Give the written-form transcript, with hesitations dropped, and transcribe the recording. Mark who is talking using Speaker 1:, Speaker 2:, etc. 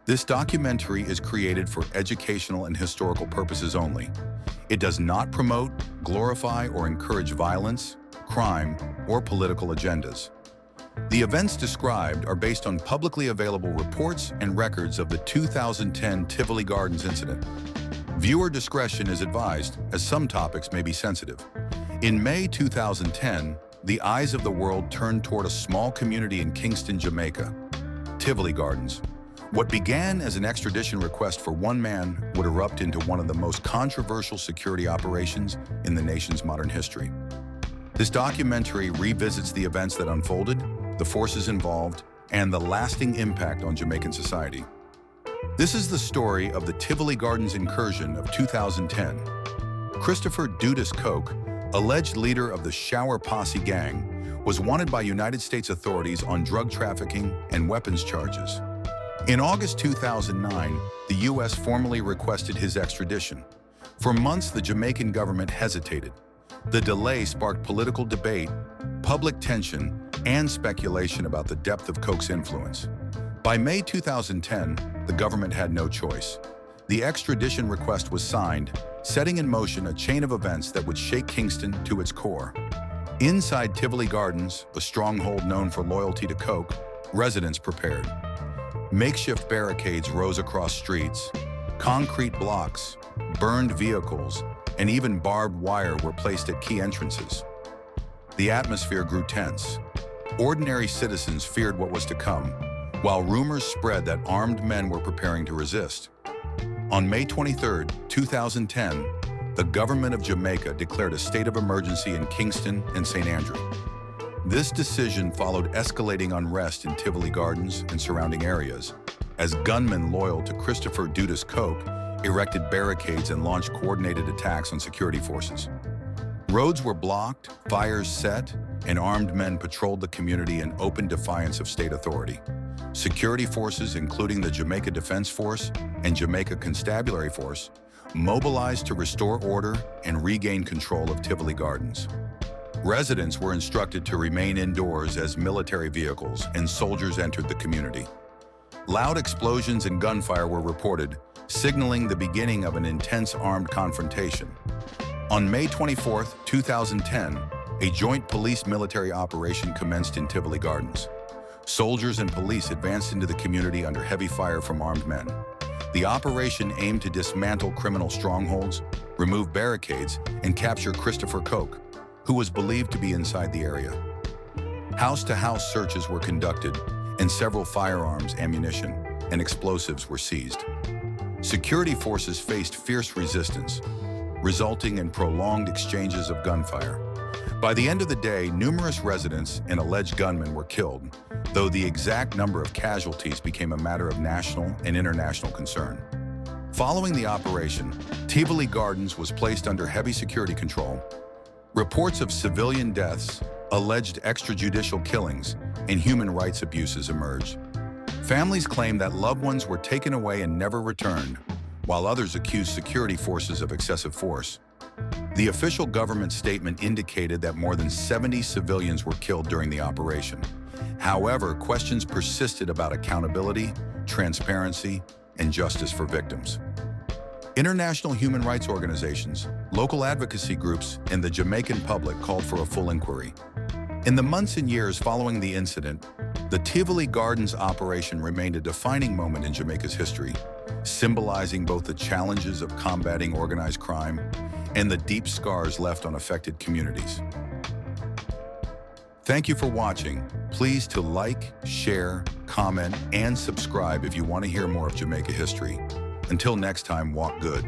Speaker 1: This documentary is created for educational and historical purposes only. It does not promote, glorify, or encourage violence, crime, or political agendas. The events described are based on publicly available reports and records of the 2010 Tivoli Gardens incident. Viewer discretion is advised, as some topics may be sensitive. In May 2010, the eyes of the world turned toward a small community in Kingston, Jamaica, Tivoli Gardens. What began as an extradition request for one man would erupt into one of the most controversial security operations in the nation's modern history. This documentary revisits the events that unfolded, the forces involved, and the lasting impact on Jamaican society. This is the story of the Tivoli Gardens incursion of 2010. Christopher Dudus Coke, alleged leader of the Shower Posse gang, was wanted by United States authorities on drug trafficking and weapons charges. In August 2009, the U.S. formally requested his extradition. For months, the Jamaican government hesitated. The delay sparked political debate, public tension, and speculation about the depth of Coke's influence. By May 2010, the government had no choice. The extradition request was signed, setting in motion a chain of events that would shake Kingston to its core. Inside Tivoli Gardens, a stronghold known for loyalty to Coke, residents prepared. Makeshift barricades rose across streets. Concrete blocks, burned vehicles, and even barbed wire were placed at key entrances. The atmosphere grew tense. Ordinary citizens feared what was to come, while rumors spread that armed men were preparing to resist. On May 23, 2010, the government of Jamaica declared a state of emergency in Kingston and St. Andrew. This decision followed escalating unrest in Tivoli Gardens and surrounding areas, as gunmen loyal to Christopher Dudus Coke erected barricades and launched coordinated attacks on security forces. Roads were blocked, fires set, and armed men patrolled the community in open defiance of state authority. Security forces, including the Jamaica Defense Force and Jamaica Constabulary Force, mobilized to restore order and regain control of Tivoli Gardens. Residents were instructed to remain indoors as military vehicles and soldiers entered the community. Loud explosions and gunfire were reported, signaling the beginning of an intense armed confrontation. On May 24, 2010, a joint police-military operation commenced in Tivoli Gardens. Soldiers and police advanced into the community under heavy fire from armed men. The operation aimed to dismantle criminal strongholds, remove barricades, and capture Christopher Coke, who was believed to be inside the area. House-to-house searches were conducted, and several firearms, ammunition, and explosives were seized. Security forces faced fierce resistance, resulting in prolonged exchanges of gunfire. By the end of the day, numerous residents and alleged gunmen were killed, though the exact number of casualties became a matter of national and international concern. Following the operation, Tivoli Gardens was placed under heavy security control. Reports of civilian deaths, alleged extrajudicial killings, and human rights abuses emerged. Families claimed that loved ones were taken away and never returned, while others accused security forces of excessive force. The official government statement indicated that more than 70 civilians were killed during the operation. However, questions persisted about accountability, transparency, and justice for victims. International human rights organizations, local advocacy groups, and the Jamaican public called for a full inquiry. In the months and years following the incident, the Tivoli Gardens operation remained a defining moment in Jamaica's history, symbolizing both the challenges of combating organized crime and the deep scars left on affected communities. Thank you for watching. Please to like, share, comment, and subscribe if you want to hear more of Jamaica history. Until next time, walk good.